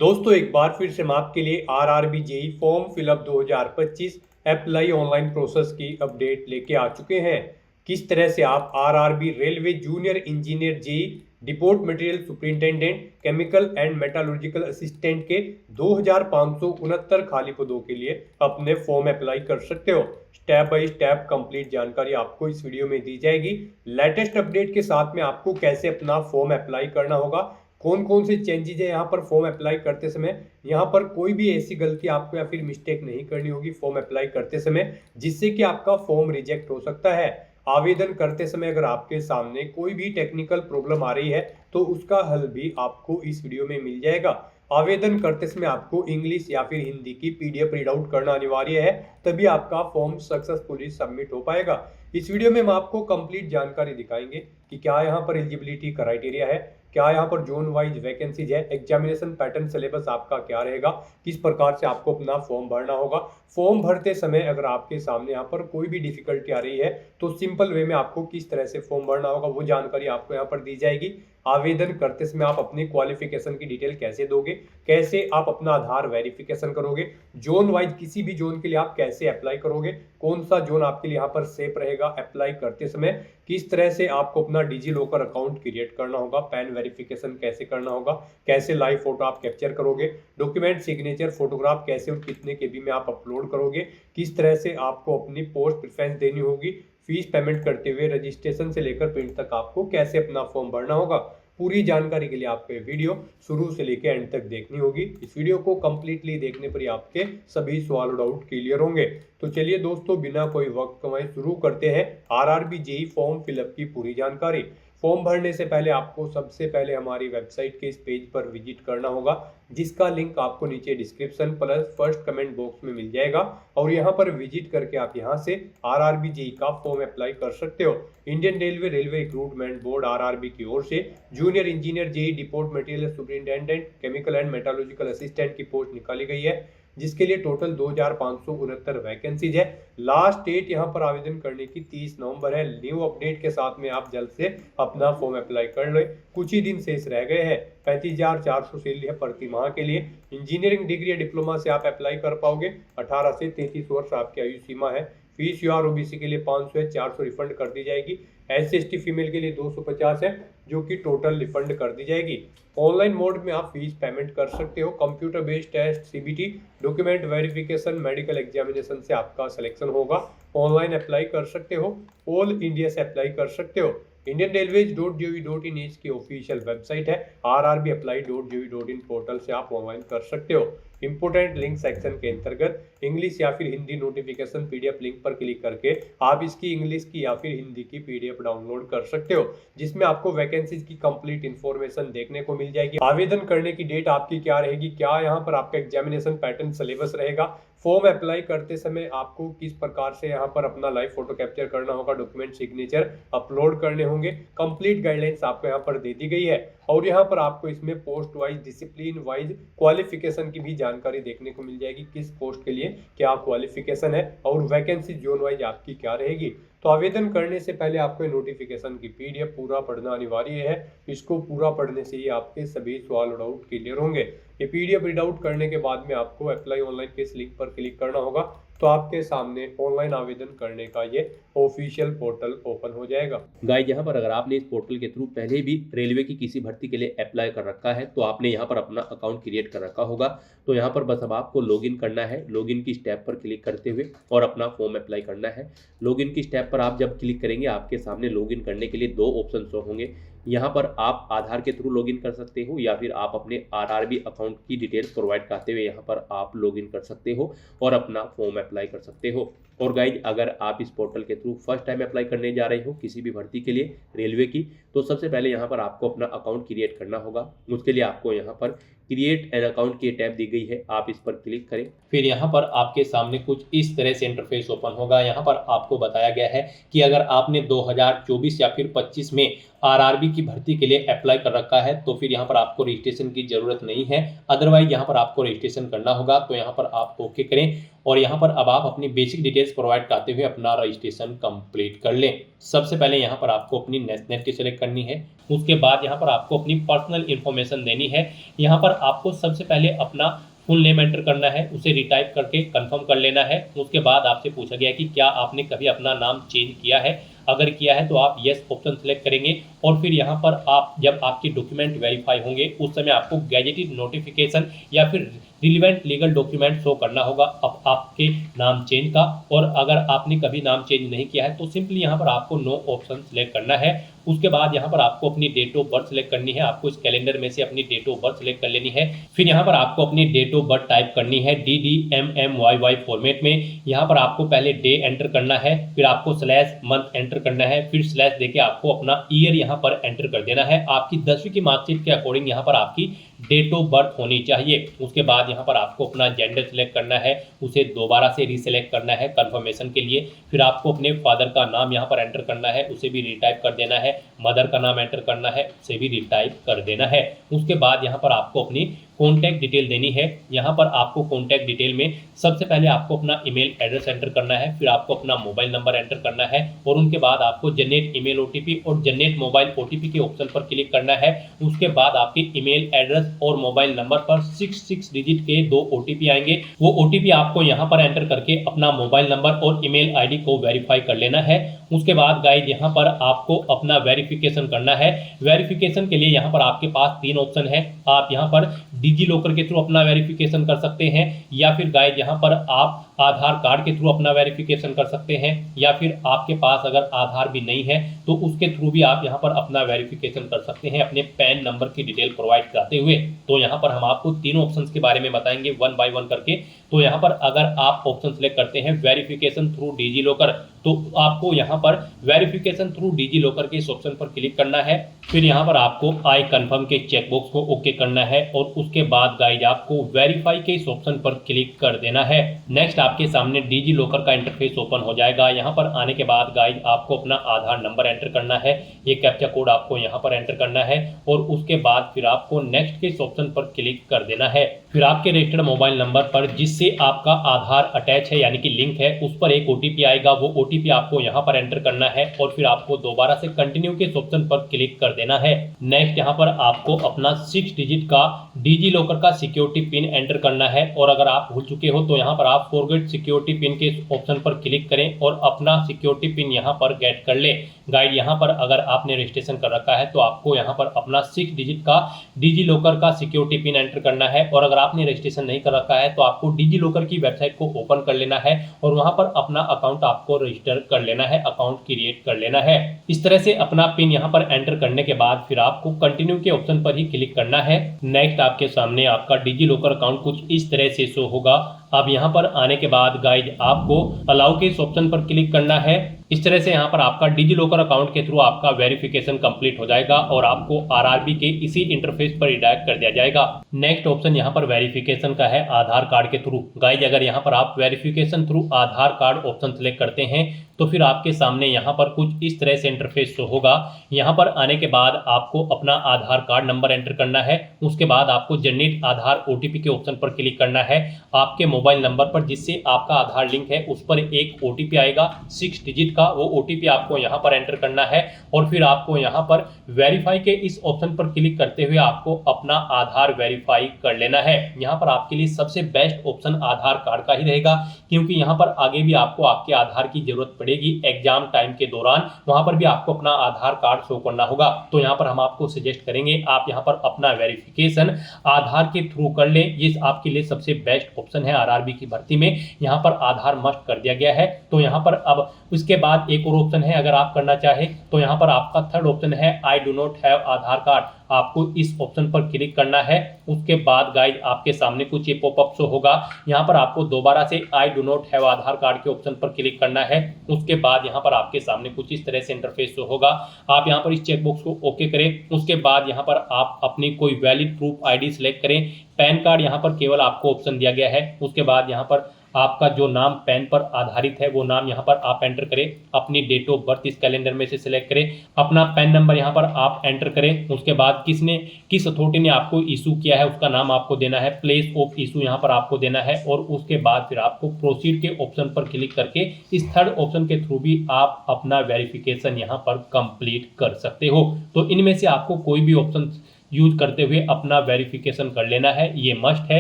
दोस्तों एक बार फिर से हम आपके लिए RRB JE form fill up 2025 apply online process की अपडेट लेके आ चुके हैं। किस तरह से आप RRB railway junior engineer JE depot material superintendent chemical and metallurgical assistant के 2569 खाली पदों के लिए अपने फॉर्म अप्लाई कर सकते हो। स्टेप बाय स्टेप कंप्लीट जानकारी आपको इस वीडियो में दी जाएगी। लेटेस्ट अपडेट के साथ में आपको कैसे अपना फॉर्म अप्लाई करना होगा, कौन कौन से चेंजेज है यहाँ पर फॉर्म अप्लाई करते समय, यहाँ पर कोई भी ऐसी गलती आपको या फिर मिस्टेक नहीं करनी होगी फॉर्म अप्लाई करते समय जिससे कि आपका फॉर्म रिजेक्ट हो सकता है। आवेदन करते समय अगर आपके सामने कोई भी टेक्निकल प्रॉब्लम आ रही है तो उसका हल भी आपको इस वीडियो में मिल जाएगा। आवेदन करते समय आपको इंग्लिश या फिर हिंदी की पीडीएफ रीड आउट करना अनिवार्य है, तभी आपका फॉर्म सक्सेसफुली सबमिट हो पाएगा। इस वीडियो में हम आपको कंप्लीट जानकारी दिखाएंगे कि क्या यहाँ पर एलिजिबिलिटी क्राइटेरिया है, क्या यहाँ पर जोन वाइज वैकेंसीज है, एग्जामिनेशन पैटर्न सिलेबस आपका क्या रहेगा, किस प्रकार से आपको अपना फॉर्म भरना होगा। फॉर्म भरते समय अगर आपके सामने यहाँ पर कोई भी डिफिकल्टी आ रही है तो सिंपल वे में आपको किस तरह से फॉर्म भरना होगा वो जानकारी आपको यहाँ पर दी जाएगी। आवेदन करते समय आप अपनी क्वालिफिकेशन की डिटेल कैसे दोगे, कैसे आप अपना आधार वेरिफिकेशन करोगे, जोन वाइज किसी भी जोन के लिए आप कैसे अप्लाई करोगे, कौन सा जोन आपके लिए यहाँ पर सेफ रहेगा अप्लाई करते समय, किस तरह से आपको अपना डिजी लॉकर अकाउंट क्रिएट करना होगा, पैन वेरिफिकेशन कैसे करना होगा, कैसे लाइव फोटो आप कैप्चर करोगे, डॉक्यूमेंट सिग्नेचर फोटोग्राफ कैसे और कितने केबी में आप अपलोड करोगे, किस तरह से आपको अपनी पोस्ट प्रेफरेंस देनी होगी, फीस पेमेंट करते हुए रजिस्ट्रेशन से लेकर प्रिंट तक आपको कैसे अपना फॉर्म भरना होगा। पूरी जानकारी के लिए आपको ये वीडियो शुरू से लेकर एंड तक देखनी होगी। इस वीडियो को कंप्लीटली देखने पर ही आपके सभी सवाल और डाउट क्लियर होंगे। तो चलिए दोस्तों बिना कोई वक्त कमाए शुरू करते हैं आरआरबी जेई फॉर्म फिलअप की पूरी जानकारी। फॉर्म भरने से पहले आपको सबसे पहले हमारी वेबसाइट के इस पेज पर विजिट करना होगा, जिसका लिंक आपको नीचे description plus first comment box में मिल जाएगा। और यहाँ पर विजिट करके आप यहाँ से आरआरबी जेई का फॉर्म अप्लाई कर सकते हो। Indian railway railway recruitment board RRB की ओर से junior engineer JE depot material superintendent chemical and metallurgical assistant की पोस्ट निकाली गई है, जिसके लिए टोटल 2569 वैकेंसीज है। लास्ट डेट यहाँ पर आवेदन करने की 30 नवंबर है। न्यू अपडेट के साथ में आप जल्द से अपना फॉर्म अप्लाई कर ले, कुछ ही दिन शेष रह गए हैं। 35,400 सैलरी है प्रति माह के लिए। इंजीनियरिंग डिग्री या डिप्लोमा से आप अप्लाई कर पाओगे। 18 से 33 वर्ष आपकी आयु सीमा है। फीस यूआर ओबीसी के लिए 500 है, 400 रिफंड कर दी जाएगी। SC/ST फीमेल के लिए 250 है, जो कि टोटल रिफंड कर दी जाएगी। ऑनलाइन मोड में आप फीस पेमेंट कर सकते हो। Computer based test, CBT, document verification, medical examination से आपका सिलेक्शन होगा। ऑनलाइन अप्लाई कर सकते हो, ऑल इंडिया से अप्लाई कर सकते हो। indianrailways.gov.in की ऑफिशियल वेबसाइट है। rrbapply.gov.in पोर्टल से आप ऑनलाइन कर सकते हो। इंपोर्टेंट लिंक सेक्शन के अंतर्गत इंग्लिश या फिर हिंदी नोटिफिकेशन पीडीएफ लिंक पर क्लिक करके आप इसकी इंग्लिश की या फिर हिंदी की पीडीएफ डाउनलोड कर सकते हो, जिसमें आपको वैकेंसीज की कंप्लीट इंफॉर्मेशन देखने को मिल जाएगी। आवेदन करने की डेट आपकी क्या रहेगी, क्या यहाँ पर आपका एग्जामिनेशन पैटर्न सिलेबस रहेगा, फॉर्म अप्लाई करते समय आपको किस प्रकार से यहाँ पर अपना लाइव फोटो कैप्चर करना होगा, डॉक्यूमेंट सिग्नेचर अपलोड करने होंगे, कंप्लीट गाइडलाइंस आपको यहाँ पर दे दी गई है। और यहाँ पर आपको इसमें post wise, discipline wise, qualification की भी जानकारी देखने को मिल जाएगी, किस पोस्ट के लिए क्या क्वालिफिकेशन है और वैकेंसी जोन वाइज आपकी क्या रहेगी। तो आवेदन करने से पहले आपको नोटिफिकेशन की पीडीएफ पूरा पढ़ना अनिवार्य है। इसको पूरा पढ़ने से ही आपके सभी सवाल और डाउट क्लियर होंगे। ये पीडीएफ रीड आउट करने के बाद में आपको अप्लाई ऑनलाइन के इस लिंक पर क्लिक करना होगा, तो आपके सामने ऑनलाइन आवेदन करने का ये ऑफिशियल पोर्टल ओपन हो जाएगा। गाइस, यहाँ पर अगर आपने इस पोर्टल के थ्रू पहले भी रेलवे की किसी भर्ती के लिए अप्लाई कर रखा है तो आपने यहाँ पर अपना अकाउंट क्रिएट कर रखा होगा। तो यहाँ पर बस अब आपको लॉगिन करना है। लॉगिन की स्टेप पर क्लिक करते हुए और अपना फॉर्म अप्लाई करना है। लॉगिन की स्टेप पर आप जब क्लिक करेंगे आपके सामने लॉगिन करने के लिए 2 ऑप्शन शो होंगे। यहाँ पर आप आधार के थ्रू लॉगिन कर सकते हो या फिर आप अपने आरआरबी अकाउंट की डिटेल्स प्रोवाइड करते हुए यहाँ पर आप लॉगिन कर सकते हो और अपना फॉर्म अप्लाई कर सकते हो। और गाइज, अगर आप इस पोर्टल के थ्रू फर्स्ट टाइम अप्लाई करने जा रहे हो किसी भी भर्ती के लिए रेलवे की, तो सबसे पहले यहाँ पर आपको अपना अकाउंट क्रिएट करना होगा। उसके लिए आपको यहाँ पर क्रिएट एन अकाउंट की टैब दी गई है, आप इस पर क्लिक करें। फिर यहाँ पर आपके सामने कुछ इस तरह से इंटरफेस ओपन होगा। यहाँ पर आपको बताया गया है कि अगर आपने 2024 या फिर 25 में आरआरबी की भर्ती के लिए अप्लाई कर रखा है तो फिर यहाँ पर आपको रजिस्ट्रेशन की जरूरत नहीं है। अदरवाइज यहाँ पर आपको रजिस्ट्रेशन करना होगा। तो यहाँ पर आप ओके करें और यहाँ पर अब आप अपनी बेसिक डिटेल्स प्रोवाइड कराते हुए अपना रजिस्ट्रेशन कंप्लीट कर लें। सबसे पहले यहाँ पर आपको अपनी नेशनैलिटी सेलेक्ट करनी है। उसके बाद यहाँ पर आपको अपनी पर्सनल इन्फॉर्मेशन देनी है। यहाँ पर आपको सबसे पहले अपना फुल नेम एंटर करना है, उसे रिटाइप करके कंफर्म कर लेना है। उसके बाद आपसे पूछा गया कि क्या आपने कभी अपना नाम चेंज किया है। अगर किया है तो आप यस ऑप्शन सेलेक्ट करेंगे और फिर यहाँ पर आप जब आपके डॉक्यूमेंट वेरीफाई होंगे उस समय आपको गैजेटेड नोटिफिकेशन या फिर रिलीवेंट लीगल डॉक्यूमेंट शो करना होगा अब आपके नाम चेंज का। और अगर आपने कभी नाम चेंज नहीं किया है तो सिंपली यहाँ पर आपको नो ऑप्शन सेलेक्ट करना है। उसके बाद यहाँ पर आपको अपनी डेट ऑफ बर्थ सेलेक्ट करनी है। आपको इस कैलेंडर में से अपनी डेट ऑफ बर्थ सेलेक्ट कर लेनी है। फिर यहाँ पर आपको अपनी डेट ऑफ बर्थ टाइप करनी है DDMMYY फॉर्मेट में। यहाँ पर आपको पहले डे एंटर करना है, फिर आपको स्लैश मंथ एंटर करना है, फिर स्लैश देके आपको अपना ईयर यहाँ पर एंटर कर देना है। आपकी 10वीं की मार्कशीट के अकॉर्डिंग यहाँ पर आपकी डेट ऑफ बर्थ होनी चाहिए। उसके बाद यहाँ पर आपको अपना जेंडर सेलेक्ट करना है, उसे दोबारा से रीसेलेक्ट करना है कंफर्मेशन के लिए। फिर आपको अपने फादर का नाम यहाँ पर एंटर करना है, उसे भी रिटाइप कर देना है। मदर का नाम एंटर करना है, उसे भी रिटाइप कर देना है। उसके बाद यहाँ पर आपको अपनी कॉन्टैक्ट डिटेल देनी है। यहाँ पर आपको कॉन्टैक्ट डिटेल में सबसे पहले आपको अपना ईमेल एड्रेस एंटर करना है, फिर आपको अपना मोबाइल नंबर एंटर करना है और उनके बाद आपको जनरेट ईमेल OTP और जनरेट मोबाइल OTP के ऑप्शन पर क्लिक करना है। उसके बाद आपके ईमेल एड्रेस और मोबाइल नंबर पर 6 डिजिट के 2 OTP आएंगे। वो OTP आपको यहाँ पर एंटर करके अपना मोबाइल नंबर और ईमेल ID को वेरीफाई कर लेना है। उसके बाद गाइज यहाँ पर आपको अपना वेरिफिकेशन करना है। वेरिफिकेशन के लिए यहाँ पर आपके पास 3 ऑप्शन है। आप यहाँ पर डिजी लॉकर के थ्रू अपना वेरिफिकेशन कर सकते हैं, या फिर गाइज यहाँ पर आप आधार कार्ड के थ्रू अपना वेरिफिकेशन कर सकते हैं, या फिर आपके पास अगर आधार भी नहीं है तो उसके थ्रू भी आप यहाँ पर अपना वेरिफिकेशन कर सकते हैं अपने पैन नंबर की डिटेल प्रोवाइड कराते हुए। तो यहाँ पर हम आपको तीनों ऑप्शंस के बारे में बताएंगे 1 बाय 1 करके। तो यहाँ पर अगर आप ऑप्शन सेलेक्ट करते हैं वेरिफिकेशन थ्रू डिजी लॉकर, तो आपको यहाँ पर वेरिफिकेशन थ्रू डिजी लॉकर के इस ऑप्शन पर क्लिक करना है। फिर यहाँ पर आपको आई कंफर्म के चेकबॉक्स को ओके करना है और उसके बाद गाइज आपको वेरीफाई के इस ऑप्शन पर क्लिक कर देना है। नेक्स्ट आपके सामने डिजी लॉकर का इंटरफेस ओपन हो जाएगा। यहाँ पर आने के बाद गाइज आपको अपना आधार नंबर एंटर करना है, ये कैप्चा कोड आपको यहाँ पर एंटर करना है और उसके बाद फिर आपको नेक्स्ट के इस ऑप्शन पर क्लिक कर देना है। फिर आपके रजिस्टर्ड मोबाइल नंबर पर जिससे आपका आधार अटैच है यानी कि लिंक है, उस पर एक OTP आएगा। वो OTP आपको यहाँ पर एंटर करना है और फिर आपको दोबारा से कंटिन्यू के इस ऑप्शन पर क्लिक कर देना है। नेक्स्ट यहाँ पर आपको अपना 6 डिजिट का डिजी लॉकर का सिक्योरिटी पिन एंटर करना है और अगर आप भूल चुके हो तो यहाँ पर आप फॉरगेट सिक्योरिटी पिन के इस ऑप्शन पर क्लिक करें और अपना सिक्योरिटी पिन यहाँ पर गेट कर ले। गाइड यहाँ पर अगर आपने रजिस्ट्रेशन कर रखा है तो आपको यहाँ पर अपना 6 डिजिट का डिजी लॉकर का सिक्योरिटी पिन एंटर करना है और अगर आपने रजिस्ट्रेशन नहीं कर रखा है तो आपको डिजी लॉकर की वेबसाइट को ओपन कर लेना है और वहां पर अपना अकाउंट आपको रजिस्टर कर लेना है, अकाउंट क्रिएट कर लेना है। इस तरह से अपना पिन यहाँ पर एंटर करने के बाद फिर आपको कंटिन्यू के ऑप्शन पर ही क्लिक करना है। नेक्स्ट आपके सामने आपका डिजी लॉकर अकाउंट कुछ इस तरह से शो होगा। अब यहाँ पर आने के बाद गाइज आपको अलाउ के इस ऑप्शन पर क्लिक करना है। इस तरह से यहाँ पर आपका डिजी लॉकर अकाउंट के थ्रू आपका वेरिफिकेशन कंप्लीट हो जाएगा और आपको RRB के इसी इंटरफेस पर रिडायरेक्ट कर दिया जाएगा। नेक्स्ट ऑप्शन यहाँ पर वेरिफिकेशन का है आधार कार्ड के थ्रू। गाइज अगर यहाँ पर आप वेरिफिकेशन थ्रू आधार कार्ड ऑप्शन सेलेक्ट करते हैं तो फिर आपके सामने यहाँ पर कुछ इस तरह से इंटरफेस शो होगा। यहाँ पर आने के बाद आपको अपना आधार कार्ड नंबर एंटर करना है। उसके बाद आपको जनरेट आधार OTP के ऑप्शन पर क्लिक करना है। आपके मोबाइल नंबर पर जिससे आपका आधार लिंक है उस पर एक OTP आएगा 6 डिजिट का, वो OTP आपको यहाँ पर एंटर करना है और फिर आपको यहाँ पर वेरीफाई के इस ऑप्शन पर क्लिक करते हुए आपको अपना आधार वेरीफाई कर लेना है। यहाँ पर आपके लिए सबसे बेस्ट ऑप्शन आधार कार्ड का ही रहेगा क्योंकि यहाँ पर आगे भी आपको आपके आधार की जरूरत पड़ेगी एग्जाम टाइम के दौरान, वहां पर भी आपको अपना आधार कार्ड शो करना होगा। तो यहाँ पर हम आपको सजेस्ट करेंगे आप यहाँ पर अपना वेरिफिकेशन आधार के थ्रू कर लें। ये आपके लिए सबसे बेस्ट ऑप्शन है। RRB की भर्ती में यहाँ पर आधार मस्ट कर दिया गया है। तो यहाँ पर अब उसके बाद एक और ऑप्शन है, अगर आप करना चाहे तो यहाँ पर आपका थर्ड ऑप्शन है I do not have Aadhaar card. आपको इस ऑप्शन पर क्लिक करना है। उसके बाद गाइज आपके सामने कुछ ये पॉपअप शो होगा। यहाँ पर आपको दोबारा से I do not have Aadhaar card के ऑप्शन पर क्लिक करना है। उसके बाद यहाँ पर आपके सामने कुछ इस तरह से इंटरफेस शो होगा। आप यहाँ पर इस चेकबॉक्स को ओके करें। उसके बाद यहाँ पर आप अपनी कोई वैलिड प्रूफ ID सिलेक्ट करें। पैन कार्ड यहाँ पर केवल आपको ऑप्शन दिया गया है। उसके बाद यहाँ पर आपका जो नाम पैन पर आधारित है वो नाम यहाँ पर आप एंटर करें, अपनी डेट ऑफ बर्थ इस कैलेंडर में से सिलेक्ट करें, अपना पैन नंबर यहाँ पर आप एंटर करें, उसके बाद किस अथॉरिटी ने आपको इशू किया है उसका नाम आपको देना है, प्लेस ऑफ इशू यहाँ पर आपको देना है, और उसके बाद फिर आपको प्रोसीड के ऑप्शन पर क्लिक करके इस थर्ड ऑप्शन के थ्रू भी आप अपना वेरिफिकेशन यहाँ पर कंप्लीट कर सकते हो। तो इनमें से आपको कोई भी ऑप्शन यूज करते हुए अपना वेरिफिकेशन कर लेना है, ये मस्ट है।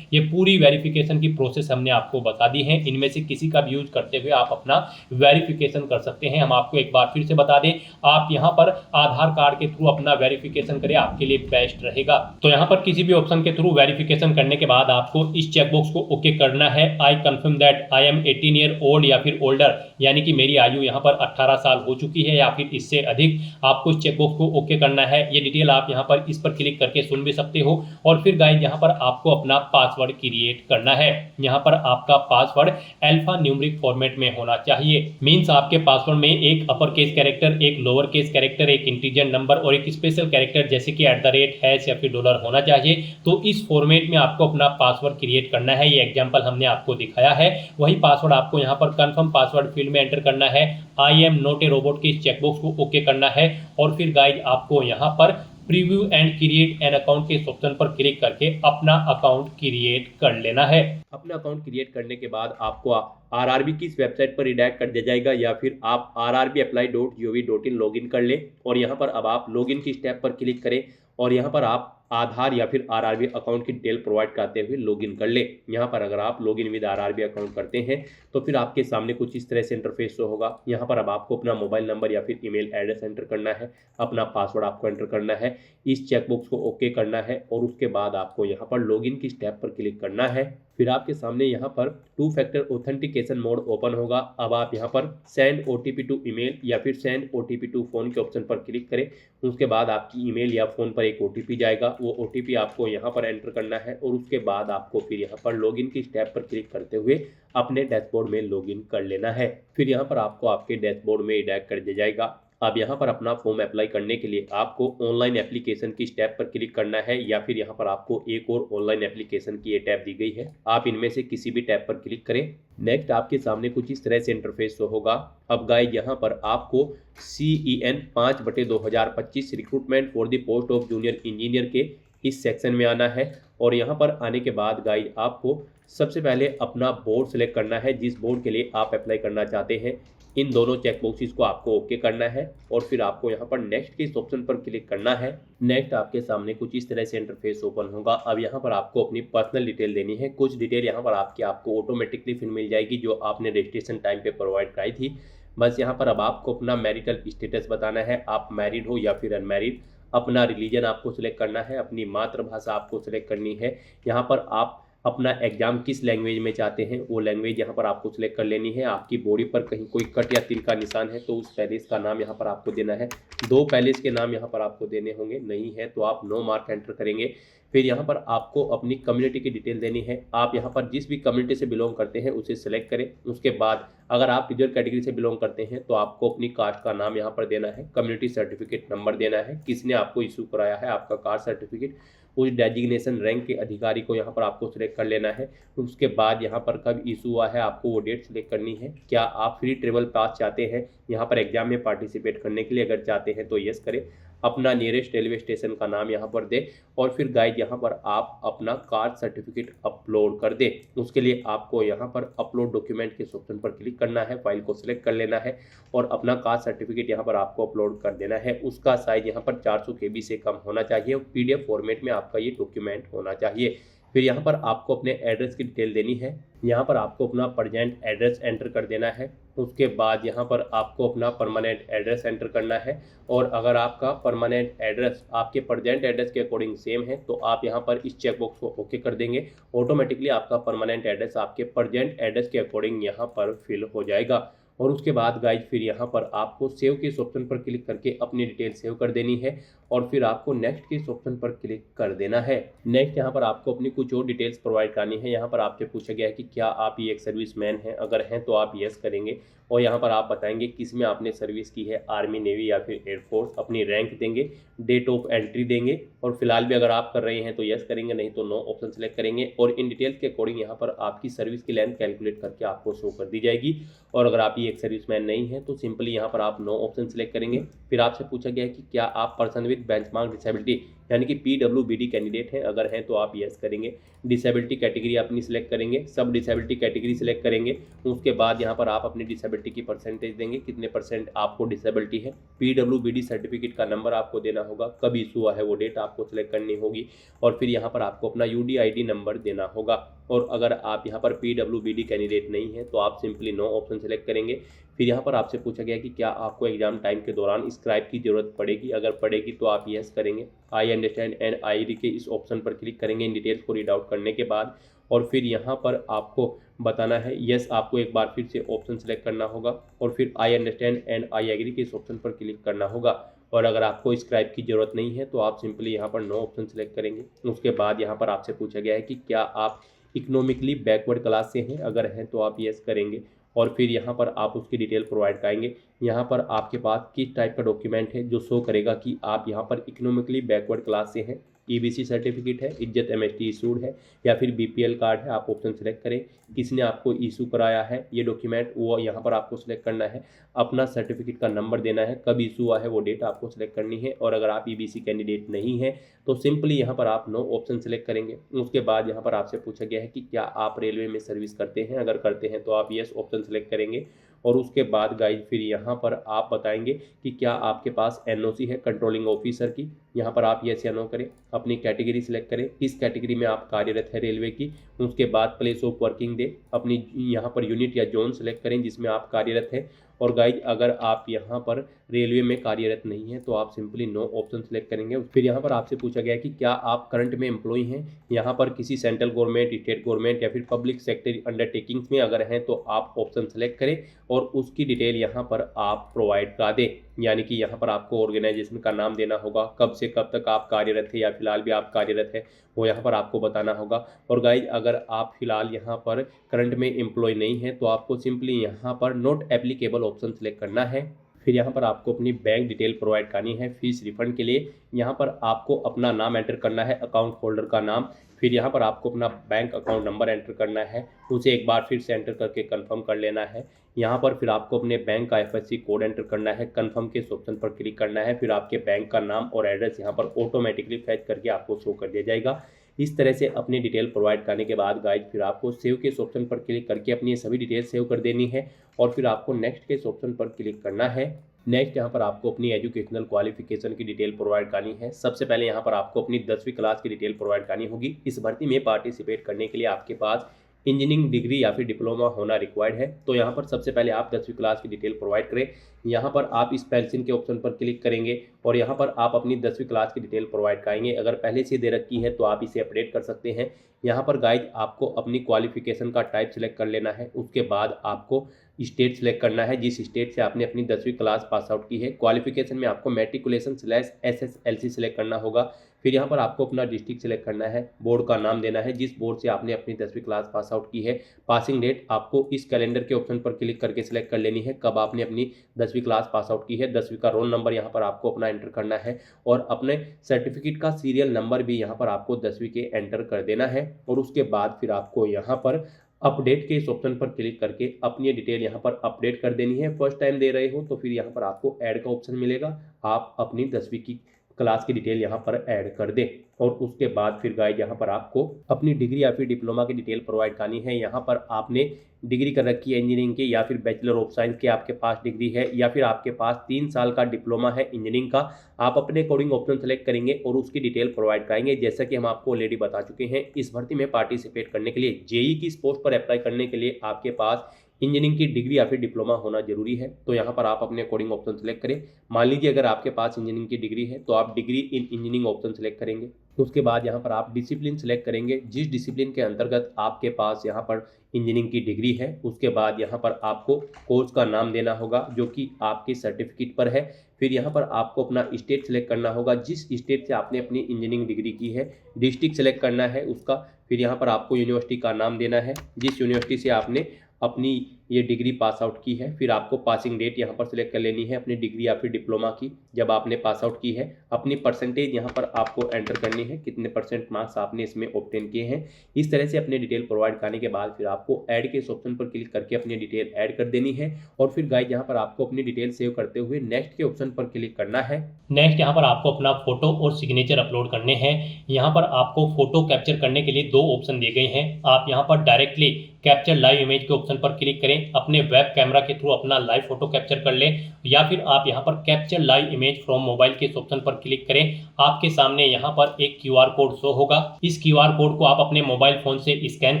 ये पूरी वेरिफिकेशन की प्रोसेस हमने आपको बता दी है, इनमें से किसी का भी यूज करते हुए आप अपना वेरिफिकेशन कर सकते हैं। हम आपको एक बार फिर से बता दें, आप यहाँ पर आधार कार्ड के थ्रू अपना वेरिफिकेशन करें, आपके लिए बेस्ट रहेगा। तो यहाँ पर किसी भी ऑप्शन के थ्रू वेरिफिकेशन करने के बाद आपको इस चेकबॉक्स को ओके करना है, I confirm that I am 18 year old या फिर ओल्डर, यानी कि मेरी आयु यहाँ पर 18 साल हो चुकी है या फिर इससे अधिक। आपको इस चेकबॉक्स को ओके करना है। ये डिटेल आप यहाँ पर इस पर क्लिक करके सुन भी सकते हो। और फिर गाइस यहाँ पर आपको अपना पासवर्ड क्रिएट करना है। यहाँ पर आपका पासवर्ड अल्फा न्यूमेरिक फॉर्मेट में होना चाहिए। मींस आपके पासवर्ड में एक अपर केस कैरेक्टर, एक लोअर केस कैरेक्टर, एक इंटीजर नंबर और एक स्पेशल कैरेक्टर जैसे कि @ या फिर डॉलर होना चाहिए। तो इस फॉर्मेट में आपको अपना पासवर्ड क्रिएट करना है। ये एग्जाम्पल हमने आपको दिखाया है। वही पासवर्ड आपको यहाँ पर कंफर्म पासवर्ड फील्ड में एंटर करना है। I am not a robot के इस चेकबॉक्स को ओके करना है। और फिर गाइस आपको यहाँ पर preview and create an account के ऑप्शन पर क्लिक करके अपना अकाउंट क्रिएट कर लेना है। अपना अकाउंट क्रिएट करने के बाद आपको आरआरबी की इस वेबसाइट पर रिडायरेक्ट कर दिया जाएगा, या फिर आप rrbapply.gov.in लॉगिन कर लें। और यहाँ पर अब आप लॉगिन की स्टेप पर क्लिक करें और यहाँ पर आप आधार या फिर आरआरबी अकाउंट की डिटेल प्रोवाइड करते हुए लॉगिन कर ले। यहाँ पर अगर आप लॉगिन विद आरआरबी अकाउंट करते हैं तो फिर आपके सामने कुछ इस तरह से इंटरफेस शो होगा। यहाँ पर अब आपको अपना मोबाइल नंबर या फिर ईमेल एड्रेस एंटर करना है, अपना पासवर्ड आपको एंटर करना है, इस चेकबॉक्स को ओके करना है और उसके बाद आपको यहाँ पर लॉगिन की स्टेप पर क्लिक करना है। फिर आपके सामने यहाँ पर 2 फैक्टर ऑथेंटिकेशन मोड ओपन होगा। अब आप यहाँ पर सेंड ओटीपी टू ईमेल या फिर सेंड ओटीपी टू फोन के ऑप्शन पर क्लिक करें। उसके बाद आपकी ईमेल या फोन पर एक ओटीपी जाएगा, वो ओटीपी आपको यहाँ पर एंटर करना है और उसके बाद आपको फिर यहाँ पर लॉगिन की स्टेप पर क्लिक करते हुए अपने डैशबोर्ड में लॉगिन कर लेना है। फिर यहाँ पर आपको आपके डैशबोर्ड में रिडायरेक्ट कर दिया जाएगा। अब यहाँ पर अपना फॉर्म अप्लाई करने के लिए आपको ऑनलाइन एप्लीकेशन की स्टेप पर क्लिक करना है, या फिर यहाँ पर आपको एक और ऑनलाइन एप्लीकेशन की ये टैब दी गई है, आप इनमें से किसी भी टैब पर क्लिक करें। नेक्स्ट आपके सामने कुछ इस तरह से इंटरफेस शो होगा। अब गाइस यहाँ पर आपको CEN 5/2025 recruitment for the post of junior engineer के इस सेक्शन में आना है। और यहाँ पर आने के बाद गाइस आपको सबसे पहले अपना बोर्ड सेलेक्ट करना है, जिस बोर्ड के लिए आप अप्लाई करना चाहते हैं। इन दोनों चेकबॉक्सेस को आपको ओके करना है और फिर आपको यहाँ पर नेक्स्ट के इस ऑप्शन पर क्लिक करना है। नेक्स्ट आपके सामने कुछ इस तरह से इंटरफेस ओपन होगा। अब यहाँ पर आपको अपनी पर्सनल डिटेल देनी है। कुछ डिटेल यहाँ पर आपको ऑटोमेटिकली फिर मिल जाएगी जो आपने रजिस्ट्रेशन टाइम पे प्रोवाइड कराई थी। बस यहाँ पर अब आपको अपना मैरिटल स्टेटस बताना है, आप मैरिड हो या फिर अनमैरिड। अपना रिलीजन आपको सिलेक्ट करना है, अपनी मातृभाषा आपको सिलेक्ट करनी है। यहाँ पर आप अपना एग्जाम किस लैंग्वेज में चाहते हैं वो लैंग्वेज यहाँ पर आपको सिलेक्ट कर लेनी है। आपकी बॉडी पर कहीं कोई कट या तिल का निशान है तो उस पैलेस का नाम यहाँ पर आपको देना है। 2 पैलेस के नाम यहाँ पर आपको देने होंगे, नहीं है तो आप नो मार्क एंटर करेंगे। फिर यहाँ पर आपको अपनी कम्युनिटी की डिटेल देनी है। आप यहाँ पर जिस भी कम्युनिटी से बिलोंग करते हैं उसे सेलेक्ट करें। उसके बाद अगर आप रिजर्व कैटेगरी से बिलोंग करते हैं तो आपको अपनी कास्ट का नाम यहाँ पर देना है, कम्युनिटी सर्टिफिकेट नंबर देना है, किसने आपको इशू कराया है आपका कास्ट सर्टिफिकेट, उस डेजिग्नेशन रैंक के अधिकारी को यहाँ पर आपको सिलेक्ट कर लेना है। उसके बाद यहाँ पर कब इशू हुआ है आपको वो डेट सिलेक्ट करनी है। क्या आप फ्री ट्रेवल पास चाहते हैं यहाँ पर एग्जाम में पार्टिसिपेट करने के लिए, अगर चाहते हैं तो यस करें। अपना नियरेस्ट रेलवे स्टेशन का नाम यहाँ पर दें और फिर गाइड यहाँ पर आप अपना कास्ट सर्टिफिकेट अपलोड कर दें। उसके लिए आपको यहाँ पर अपलोड डॉक्यूमेंट के ऑप्शन पर क्लिक करना है, फाइल को सिलेक्ट कर लेना है और अपना कास्ट सर्टिफिकेट यहाँ पर आपको अपलोड कर देना है। उसका साइज यहाँ पर 400 KB से कम होना चाहिए और PDF फॉर्मेट में आपका ये डॉक्यूमेंट होना चाहिए। फिर यहाँ पर आपको अपने एड्रेस की डिटेल देनी है। यहाँ पर आपको अपना प्रेजेंट एड्रेस एंटर कर देना है। उसके बाद यहाँ पर आपको अपना परमानेंट एड्रेस एंटर करना है और अगर आपका परमानेंट एड्रेस आपके प्रेजेंट एड्रेस के अकॉर्डिंग सेम है तो आप यहाँ पर इस चेकबॉक्स को ओके कर देंगे। ऑटोमेटिकली आपका परमानेंट एड्रेस आपके प्रेजेंट एड्रेस के अकॉर्डिंग यहाँ पर फिल हो जाएगा। और उसके बाद गाइज फिर यहाँ पर आपको सेव के इस ऑप्शन पर क्लिक करके अपनी डिटेल सेव कर देनी है और फिर आपको नेक्स्ट के इस ऑप्शन पर क्लिक कर देना है। नेक्स्ट यहाँ पर आपको अपनी कुछ और डिटेल्स प्रोवाइड करनी है। यहाँ पर आपसे पूछा गया है कि क्या आप ये एक सर्विसमैन हैं, अगर हैं तो आप यस करेंगे और यहाँ पर आप बताएंगे किस में आपने सर्विस की है, आर्मी, नेवी या फिर एयरफोर्स, अपनी रैंक देंगे, डेट ऑफ एंट्री देंगे और फिलहाल भी अगर आप कर रहे हैं तो यस करेंगे, नहीं तो नो ऑप्शन सेलेक्ट करेंगे और इन डिटेल्स के अकॉर्डिंग यहाँ पर आपकी सर्विस की लेंथ कैलकुलेट करके आपको शो कर दी जाएगी। और अगर आप ये एक सर्विसमैन नहीं है तो सिंपली यहाँ पर आप नो ऑप्शन सेलेक्ट करेंगे। फिर आपसे पूछा गया है कि क्या आप पर्सन विद बेंचमार्क डिसेबिलिटी यानी कि PWBD कैंडिडेट हैं, अगर हैं तो आप यस करेंगे। डिसेबिलिटी कैटेगरी अपनी सिलेक्ट करेंगे, सब डिसेबिलिटी कैटेगरी सिलेक्ट करेंगे। उसके बाद यहाँ पर आप अपनी डिसेबिलिटी की परसेंटेज देंगे, कितने % आपको डिसेबिलिटी है। PWBD सर्टिफिकेट का नंबर आपको देना होगा, कब इशू हुआ है वो डेट आपको सिलेक्ट करनी होगी और फिर यहाँ पर आपको अपना UDID नंबर देना होगा। और अगर आप यहाँ पर PWBD कैंडिडेट नहीं है तो आप सिंपली नो ऑप्शन सेलेक्ट करेंगे। फिर यहाँ पर आपसे पूछा गया कि क्या आपको एग्जाम टाइम के दौरान स्क्राइब की जरूरत पड़ेगी, अगर पड़ेगी तो आप यस करेंगे। आई अंडरस्टैंड एंड आई रीड के इस ऑप्शन पर क्लिक करेंगे इन डिटेल्स को रीड आउट करने के बाद और फिर यहाँ पर आपको बताना है यस, आपको एक बार फिर से ऑप्शन सेलेक्ट करना होगा और फिर I understand and I agree के इस ऑप्शन पर क्लिक करना होगा। और अगर आपको स्क्राइब की जरूरत नहीं है तो आप सिंपली यहाँ पर नो ऑप्शन सेलेक्ट करेंगे। उसके बाद यहाँ पर आपसे पूछा गया है कि क्या आप इकोनॉमिकली बैकवर्ड क्लास से हैं, अगर हैं तो आप यस करेंगे और फिर यहाँ पर आप उसकी डिटेल प्रोवाइड कराएंगे। यहाँ पर आपके पास किस टाइप का डॉक्यूमेंट है जो शो करेगा कि आप यहाँ पर इकोनॉमिकली बैकवर्ड क्लास से हैं। EBC सर्टिफिकेट है, इज्जत MST इशूड है या फिर BPL कार्ड है, आप ऑप्शन सेलेक्ट करें। किसने आपको इशू कराया है ये डॉक्यूमेंट वो यहाँ पर आपको सिलेक्ट करना है। अपना सर्टिफिकेट का नंबर देना है, कब इशू हुआ है वो डेट आपको सिलेक्ट करनी है। और अगर आप EBC कैंडिडेट नहीं है तो सिंपली यहाँ पर आप नो ऑप्शन सेलेक्ट करेंगे। उसके बाद यहाँ पर आपसे पूछा गया है कि क्या आप रेलवे में सर्विस करते हैं, अगर करते हैं तो आप यस ऑप्शन सेलेक्ट करेंगे। और उसके बाद गाइज फिर यहाँ पर आप बताएंगे कि क्या आपके पास NOC है कंट्रोलिंग ऑफिसर की, यहाँ पर आप यस या नो करें। अपनी कैटेगरी सिलेक्ट करें, किस कैटेगरी में आप कार्यरत है रेलवे की। उसके बाद प्लेस ऑफ वर्किंग डे, अपनी यहाँ पर यूनिट या जोन सेलेक्ट करें जिसमें आप कार्यरत हैं। और गाइज अगर आप यहाँ पर रेलवे में कार्यरत नहीं है तो आप सिंपली नो ऑप्शन सेलेक्ट करेंगे। फिर यहाँ पर आपसे पूछा गया है कि क्या आप करंट में एम्प्लॉय हैं, यहाँ पर किसी सेंट्रल गवर्नमेंट, स्टेट गवर्नमेंट या फिर पब्लिक सेक्टर अंडरटेकिंग्स में अगर हैं तो आप ऑप्शन सेलेक्ट करें और उसकी डिटेल यहाँ पर आप प्रोवाइड करा दें। यानी कि यहाँ पर आपको ऑर्गेनाइजेशन का नाम देना होगा, कब से कब तक आप कार्यरत है या फिलहाल भी आप कार्यरत है वो यहाँ पर आपको बताना होगा। और गाइज अगर आप फिलहाल यहाँ पर करंट में एम्प्लॉय नहीं है तो आपको सिंपली यहाँ पर नॉट एप्लीकेबल ऑप्शन सेलेक्ट करना है। फिर यहाँ पर आपको अपनी बैंक डिटेल प्रोवाइड करनी है फीस रिफंड के लिए। यहाँ पर आपको अपना नाम एंटर करना है, अकाउंट होल्डर का नाम। फिर यहाँ पर आपको अपना बैंक अकाउंट नंबर एंटर करना है, उसे एक बार फिर से एंटर करके कंफर्म कर लेना है। यहाँ पर फिर आपको अपने बैंक का FSC कोड एंटर करना है, कंफर्म के इस ऑप्शन पर क्लिक करना है। फिर आपके बैंक का नाम और एड्रेस यहाँ पर ऑटोमेटिकली फैच करके आपको शो कर दिया जाएगा। इस तरह से अपनी डिटेल प्रोवाइड करने के बाद गाइज फिर आपको सेव के इस ऑप्शन पर क्लिक करके अपनी सभी डिटेल सेव कर देनी है और फिर आपको नेक्स्ट के इस ऑप्शन पर क्लिक करना है। नेक्स्ट यहाँ पर आपको अपनी एजुकेशनल क्वालिफिकेशन की डिटेल प्रोवाइड करनी है। सबसे पहले यहाँ पर आपको अपनी 10वीं क्लास की डिटेल प्रोवाइड करनी होगी। इस भर्ती में पार्टिसिपेट करने के लिए आपके पास इंजीनियरिंग डिग्री या फिर डिप्लोमा होना रिक्वायर्ड है। तो यहाँ पर सबसे पहले आप 10वीं क्लास की डिटेल प्रोवाइड करें। यहाँ पर आप स्पेल्सिंग के ऑप्शन पर क्लिक करेंगे और यहाँ पर आप अपनी 10वीं क्लास की डिटेल प्रोवाइड कराएंगे। अगर पहले से दे रखी है तो आप इसे अपडेट कर सकते हैं। यहाँ पर गाइज आपको अपनी क्वालिफिकेशन का टाइप सेलेक्ट कर लेना है। उसके बाद आपको स्टेट सेलेक्ट करना है, जिस स्टेट से आपने अपनी 10वीं क्लास पास आउट की है। क्वालिफिकेशन में आपको मैट्रिकुलेशन/SSLC सेलेक्ट करना होगा। फिर यहाँ पर आपको अपना डिस्ट्रिक्ट सेलेक्ट करना है, बोर्ड का नाम देना है जिस बोर्ड से आपने अपनी 10वीं क्लास पास आउट की है। पासिंग डेट आपको इस कैलेंडर के ऑप्शन पर क्लिक करके सिलेक्ट कर लेनी है, कब आपने अपनी 10वीं क्लास पास आउट की है। 10वीं का रोल नंबर यहाँ पर आपको अपना एंटर करना है और अपने सर्टिफिकेट का सीरियल नंबर भी यहाँ पर आपको 10वीं के एंटर कर देना है। और उसके बाद फिर आपको यहाँ पर अपडेट के इस ऑप्शन पर क्लिक करके अपनी डिटेल यहाँ पर अपडेट कर देनी है। फर्स्ट टाइम दे रहे हो तो फिर यहाँ पर आपको ऐड का ऑप्शन मिलेगा, आप अपनी 10वीं की क्लास की डिटेल यहाँ पर ऐड कर दें। और उसके बाद फिर गाइज यहाँ पर आपको अपनी डिग्री या फिर डिप्लोमा की डिटेल प्रोवाइड करनी है। यहाँ पर आपने डिग्री कर रखी है इंजीनियरिंग की या फिर बैचलर ऑफ साइंस की आपके पास डिग्री है या फिर आपके पास 3 साल का डिप्लोमा है इंजीनियरिंग का, आप अपने अकॉर्डिंग ऑप्शन सेलेक्ट करेंगे और उसकी डिटेल प्रोवाइड कराएंगे। जैसा कि हम आपको ऑलरेडी बता चुके हैं, इस भर्ती में पार्टिसिपेट करने के लिए जेई की इस पोस्ट पर अप्लाई करने के लिए आपके पास इंजीनियरिंग की डिग्री या फिर डिप्लोमा होना जरूरी है। तो यहाँ पर आप अपने अकॉर्डिंग ऑप्शन सेलेक्ट करें। मान लीजिए अगर आपके पास इंजीनियरिंग की डिग्री है तो आप degree in engineering option select करेंगे। उसके बाद यहाँ पर आप डिसिप्लिन सेलेक्ट करेंगे, जिस डिसिप्लिन के अंतर्गत आपके पास यहाँ पर इंजीनियरिंग की डिग्री है। उसके बाद यहाँ पर आपको कोर्स का नाम देना होगा जो कि आपके सर्टिफिकेट पर है। फिर यहाँ पर आपको अपना स्टेट सेलेक्ट करना होगा, जिस स्टेट से आपने अपनी इंजीनियरिंग डिग्री की है। डिस्ट्रिक्ट सेलेक्ट करना है उसका। फिर यहाँ पर आपको यूनिवर्सिटी का नाम देना है, जिस यूनिवर्सिटी से आपने अपनी ये डिग्री पास आउट की है। फिर आपको पासिंग डेट यहाँ पर सिलेक्ट कर लेनी है अपनी डिग्री या फिर डिप्लोमा की, जब आपने पास आउट की है। अपनी परसेंटेज यहाँ पर आपको एंटर करनी है, कितने परसेंट मार्क्स आपने इसमें ऑब्टेन किए हैं। इस तरह से अपने डिटेल प्रोवाइड करने के बाद फिर आपको ऐड के इस ऑप्शन पर क्लिक करके अपनी डिटेल ऐड कर देनी है। और फिर गाइस यहाँ पर आपको अपनी डिटेल सेव करते हुए नेक्स्ट के ऑप्शन पर क्लिक करना है। नेक्स्ट यहाँ पर आपको अपना फोटो और सिग्नेचर अपलोड करने हैं। यहाँ पर आपको फोटो कैप्चर करने के लिए दो ऑप्शन दिए गए हैं। आप यहाँ पर डायरेक्टली कैप्चर लाइव इमेज के ऑप्शन पर क्लिक करें, अपने वेब कैमरा के थ्रू अपना लाइव फोटो कैप्चर कर लें, या फिर आप यहाँ पर capture live image from mobile के इस ऑप्शन पर क्लिक करें। आपके सामने यहाँ पर एक QR कोड शो होगा। इस QR कोड को आप अपने मोबाइल फोन से स्कैन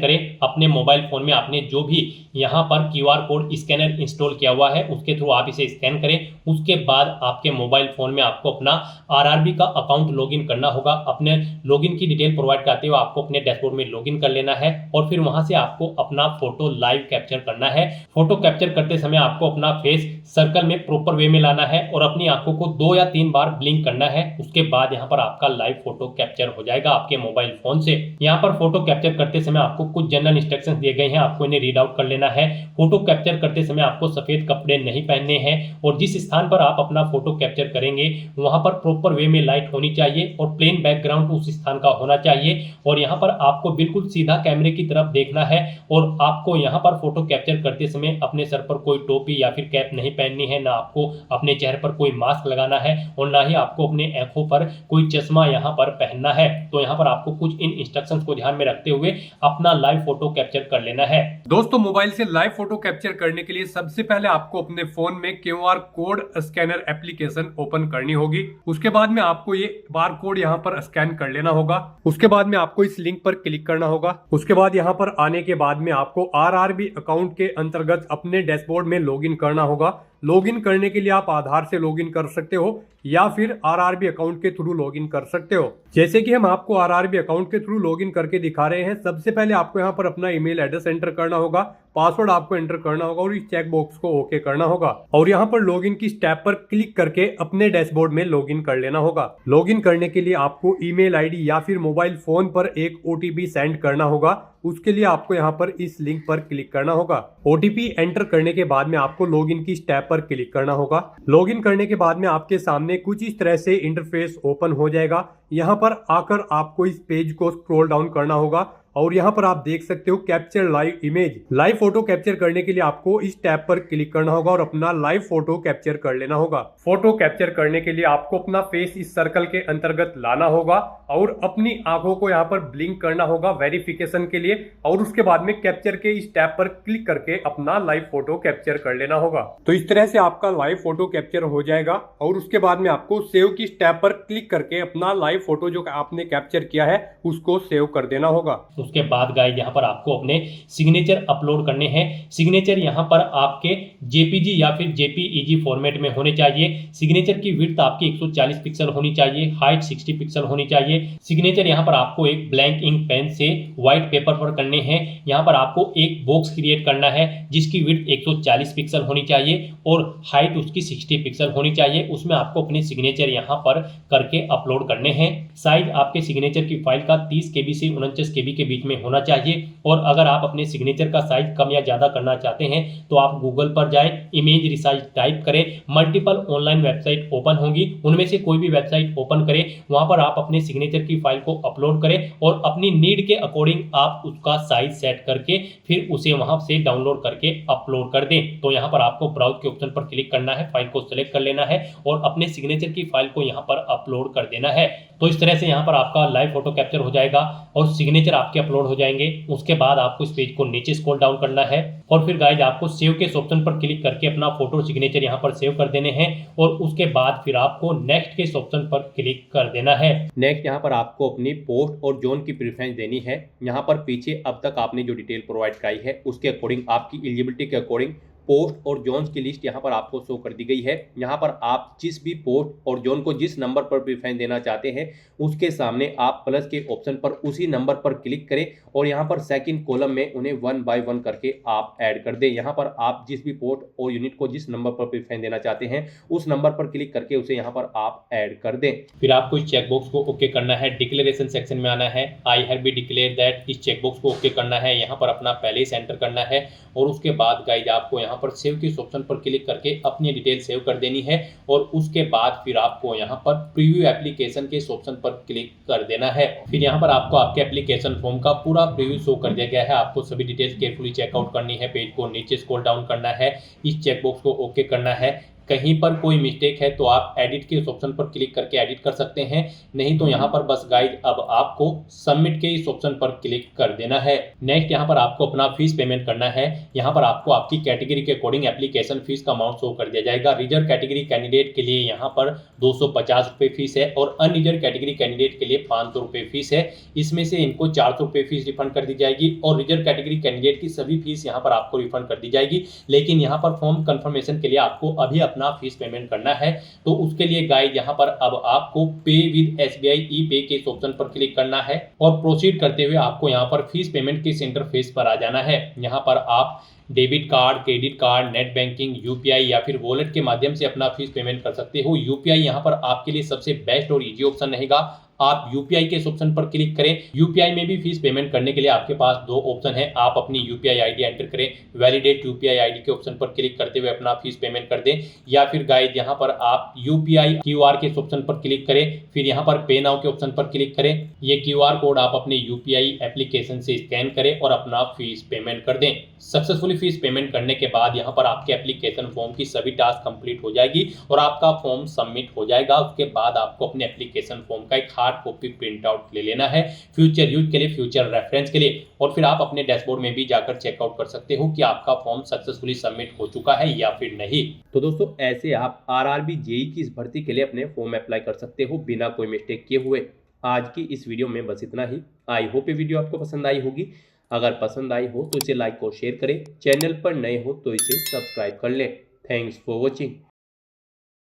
करें। अपने मोबाइल फोन में आपने जो भी यहाँ पर QR कोड स्कैनर इंस्टॉल किया हुआ है उसके थ्रू आप इसे स्कैन करें। उसके बाद आपके मोबाइल फोन में आपको अपना RRB का अकाउंट लॉगिन करना होगा। अपने लॉगिन की डिटेल प्रोवाइड करते हुए आपको अपने डैशबोर्ड में लॉगिन कर लेना है और फिर वहां से आपको अपना फोटो लाइव कैप्चर करना है। फोटो कैप्चर करते समय आपको अपना फेस सर्कल में प्रॉपर वे में लाना है और अपनी आंखों को 2 या 3 बार ब्लिंक करना है। उसके बाद यहाँ पर आपका लाइव फोटो कैप्चर हो जाएगा आपके मोबाइल फोन से। यहाँ पर फोटो कैप्चर करते समय आपको कुछ जनरल इंस्ट्रक्शंस दिए गए हैं, आपको इन्हें रीड आउट कर लेना है। फोटो कैप्चर करते समय आपको सफेद कपड़े नहीं पहनने हैं और जिस स्थान पर आप अपना फोटो कैप्चर करेंगे वहां पर प्रॉपर वे में लाइट होनी चाहिए और प्लेन बैकग्राउंड उस स्थान का होना चाहिए। और यहाँ पर आपको बिल्कुल सीधा कैमरे की तरफ देखना है और आपको यहाँ पर फोटो कैप्चर करते समय अपने सर पर कोई टोपी या फिर कैप नहीं पहननी है, ना आपको अपने चेहरे पर कोई मास्क लगाना है और ना ही आपको अपने आंखों पर कोई चश्मा यहाँ पर पहनना है। तो यहाँ पर आपको कुछ इन इंस्ट्रक्शंस को ध्यान में रखते हुए अपना लाइव फोटो कैप्चर कर लेना है। दोस्तों, मोबाइल से लाइव फोटो कैप्चर करने के लिए सबसे पहले आपको अपने फोन में QR code scanner application open करनी होगी। उसके बाद में आपको ये बार कोड यहाँ पर स्कैन कर लेना होगा। उसके बाद में आपको इस लिंक पर क्लिक करना होगा। उसके बाद यहाँ पर आने के बाद में आपको RRB अकाउंट के अंतर्गत अपने डैशबोर्ड में लॉगिन करना होगा। लॉगिन करने के लिए आप आधार से लॉगिन कर सकते हो या फिर RRB अकाउंट के थ्रू लॉगिन कर सकते हो। जैसे कि हम आपको RRB अकाउंट के थ्रू लॉगिन करके दिखा रहे हैं। सबसे पहले आपको यहाँ पर अपना ईमेल एड्रेस एंटर करना होगा, पासवर्ड आपको एंटर करना होगा और इस चेक बॉक्स को ओके करना होगा और यहाँ पर लॉगिन की स्टेप पर क्लिक करके अपने डैशबोर्ड में लॉगिन कर लेना होगा। लॉगिन करने के लिए आपको ईमेल आईडी या फिर मोबाइल फोन पर एक OTP सेंड करना होगा। उसके लिए आपको यहाँ पर इस लिंक पर क्लिक करना होगा। OTP एंटर करने के बाद में आपको लॉगिन की स्टेप पर क्लिक करना होगा। लॉगिन करने के बाद में आपके सामने कुछ इस तरह से इंटरफेस ओपन हो जाएगा। यहाँ पर आकर आपको इस पेज को स्क्रॉल डाउन करना होगा और यहाँ पर आप देख सकते हो capture live image. Live photo capture करने के लिए आपको इस टैब पर क्लिक करना होगा और अपना लाइव फोटो कैप्चर कर लेना होगा। फोटो कैप्चर करने के लिए आपको अपना फेस इस सर्कल के अंतर्गत लाना होगा और अपनी आंखों को यहाँ पर ब्लिंक करना होगा वेरिफिकेशन के लिए और उसके बाद में कैप्चर के इस टैब पर क्लिक करके अपना लाइव फोटो कैप्चर कर लेना होगा। तो इस तरह से आपका लाइव फोटो कैप्चर हो जाएगा और उसके बाद में आपको सेव की टैब पर क्लिक करके अपना लाइव फोटो जो आपने कैप्चर किया है उसको सेव कर देना होगा। उसके बाद गाइस यहाँ पर आपको अपने सिग्नेचर अपलोड करने हैं। सिग्नेचर यहाँ पर आपके JPG या फिर JPEG फॉर्मेट में होने चाहिए। सिग्नेचर की विड्थ आपकी 140 पिक्सल होनी चाहिए, हाइट 60 पिक्सल होनी चाहिए। सिग्नेचर यहाँ पर आपको एक ब्लैंक इंक पेन से व्हाइट पेपर पर करने हैं। यहाँ पर आपको एक बॉक्स क्रिएट करना है जिसकी विड्थ 140 पिक्सल होनी चाहिए और हाइट उसकी 60 पिक्सल होनी चाहिए। उसमें आपको अपने सिग्नेचर यहाँ पर करके अपलोड करने हैं। साइज आपके सिग्नेचर की फाइल का 30 KB से 49 KB के बीच में होना चाहिए। और अगर आप अपने सिग्नेचर का साइज कम या ज्यादा करना चाहते हैं तो आप गूगल पर जाएं, इमेज रिसाइज टाइप करें, मल्टीपल ऑनलाइन वेबसाइट ओपन होंगी, उनमें से कोई भी वेबसाइट ओपन करें, वहां पर आप अपने सिग्नेचर की फाइल को अपलोड करें और अपनी नीड के अकॉर्डिंग आप उसका साइज सेट करके फिर उसे वहां से डाउनलोड करके अपलोड कर दें। तो यहाँ पर आपको ब्राउज के ऑप्शन पर क्लिक करना है, फाइल को सिलेक्ट कर लेना है और अपने सिग्नेचर की फाइल को यहाँ पर अपलोड कर देना है। तो इस तरह से यहाँ पर आपका लाइव फोटो कैप्चर हो जाएगा और सिग्नेचर आपके आपके अपलोड हो जाएंगे। उसके बाद आपको इस पेज को नीचे स्क्रॉल डाउन करना है और फिर गाइज आपको सेव के ऑप्शन पर क्लिक करके अपना फोटो और सिग्नेचर यहाँ पर सेव कर देने हैं और उसके बाद फिर आपको नेक्स्ट के ऑप्शन पर क्लिक कर देना है। नेक्स्ट यहाँ पर आपको अपनी पोस्ट और जोन की प्रेफरेंस देनी है। यहाँ पर पीछे अब तक आपने जो डिटेल प्रोवाइड कराई है उसके अकॉर्डिंग आपकी एलिजिबिलिटी के अकॉर्डिंग पोस्ट और जोन्स की लिस्ट यहाँ पर आपको शो कर दी गई है। यहाँ पर आप जिस भी पोस्ट और जोन को जिस नंबर पर प्रेफरेंस देना चाहते हैं उसके सामने आप प्लस के ऑप्शन पर उसी नंबर पर क्लिक करें और यहाँ पर सेकंड कॉलम में उन्हें 1 बाय 1 करके आप ऐड कर दें। यहाँ पर आप जिस भी पोस्ट और यूनिट को जिस नंबर पर प्रेफरेंस देना चाहते हैं उस नंबर पर क्लिक करके उसे यहाँ पर आप ऐड कर दें। फिर आपको इस चेकबॉक्स को ओके करना है। डिक्लेरेशन सेक्शन में आना है। I have be declare that, इस चेकबॉक्स को ओके करना है। यहाँ पर अपना पहले ही सेंटर करना है और उसके बाद गाइज आपको यहाँ पर सेव के ऑप्शन पर क्लिक करके अपनी डिटेल सेव कर देनी है और उसके बाद फिर आपको यहाँ पर प्रीव्यू एप्लीकेशन के ऑप्शन पर क्लिक कर देना है। फिर यहाँ पर आपको आपके एप्लीकेशन फॉर्म का पूरा प्रीव्यू शो कर दिया गया है। आपको सभी डिटेल्स केयरफुली चेकआउट करनी है। पेज को नीचे स्क्रॉल डाउन करना है, इस चेकबॉक्स को ओके करना है। कहीं पर कोई मिस्टेक है तो आप एडिट के ऑप्शन पर क्लिक करके एडिट कर सकते हैं, नहीं तो यहाँ पर बस गाइड अब आपको सबमिट के इस ऑप्शन पर क्लिक कर देना है। नेक्स्ट यहाँ पर आपको अपना फीस पेमेंट करना है। यहाँ पर आपको आपकी कैटेगरी के अकॉर्डिंग एप्लीकेशन फीस का अमाउंट शो कर दिया जाएगा। रिजर्व कैटेगरी कैंडिडेट के लिए यहाँ पर 250 रुपये फीस है और अनरिजर्व कैटेगरी कैंडिडेट के लिए 500 रुपये फीस है। इसमें से इनको 400 रुपये फीस रिफंड कर दी जाएगी और रिजर्व कैटेगरी कैंडिडेट की सभी फीस यहाँ पर आपको रिफंड कर दी जाएगी। लेकिन यहाँ पर फॉर्म कंफर्मेशन के लिए आपको अभी अपना फीस पेमेंट करना है, तो उसके लिए गाइड यहाँ पर अब आपको पे विद SBI ई पे के ऑप्शन पर क्लिक करना है और प्रोसीड करते हुए आपको यहाँ पर फीस पेमेंट के इंटरफेस पर आ जाना है। यहाँ पर आप debit card, credit card, net banking, UPI या फिर वॉलेट के माध्यम से अपना फीस पेमेंट कर सकते हो। यूपीआई यहाँ पर आपके लिए सबसे बेस्ट और इजी ऑप्शन रहेगा। आप यूपीआई के ऑप्शन पर क्लिक करें। यूपीआई में भी फीस पेमेंट करने के लिए आपके पास दो ऑप्शन है। आप अपनी यूपीआई आईडी एंटर करें, वैलिडेट यूपीआई आईडी के ऑप्शन पर क्लिक करते हुए अपना फीस पेमेंट कर दें, या फिर गाइड यहाँ पर आप यूपीआई क्यूआर के ऑप्शन पर क्लिक करें, फिर यहाँ पर पे नाउ के ऑप्शन पर क्लिक करें। ये क्यूआर कोड आप अपने यूपीआई एप्लीकेशन से स्कैन करें और अपना फीस पेमेंट कर दें। सक्सेसफुली फीस पेमेंट करने के बाद यहाँ पर आपके एप्लीकेशन फॉर्म की सभी टास्क कंप्लीट हो जाएगी और आपका फॉर्म सबमिट हो जाएगा। उसके बाद आपको अपने एप्लीकेशन फॉर्म का एक हार्ड कॉपी प्रिंट आउट ले लेना है फ्यूचर यूज के लिए, फ्यूचर रेफरेंस के लिए, और फिर आप अपने डैशबोर्ड में भी जाकर चेकआउट कर सकते हो कि आपका फॉर्म सक्सेसफुली सबमिट हो चुका है या फिर नहीं। तो दोस्तों ऐसे आप आरआरबी जेई की इस भर्ती के लिए अपने फॉर्म अप्लाई कर सकते हो बिना कोई मिस्टेक किए हुए। आज की इस वीडियो में बस इतना ही। आई होप ये वीडियो आपको पसंद आई होगी। अगर पसंद आई हो तो इसे लाइक और शेयर करें। चैनल पर नए हो तो इसे सब्सक्राइब कर लें। Thanks for watching.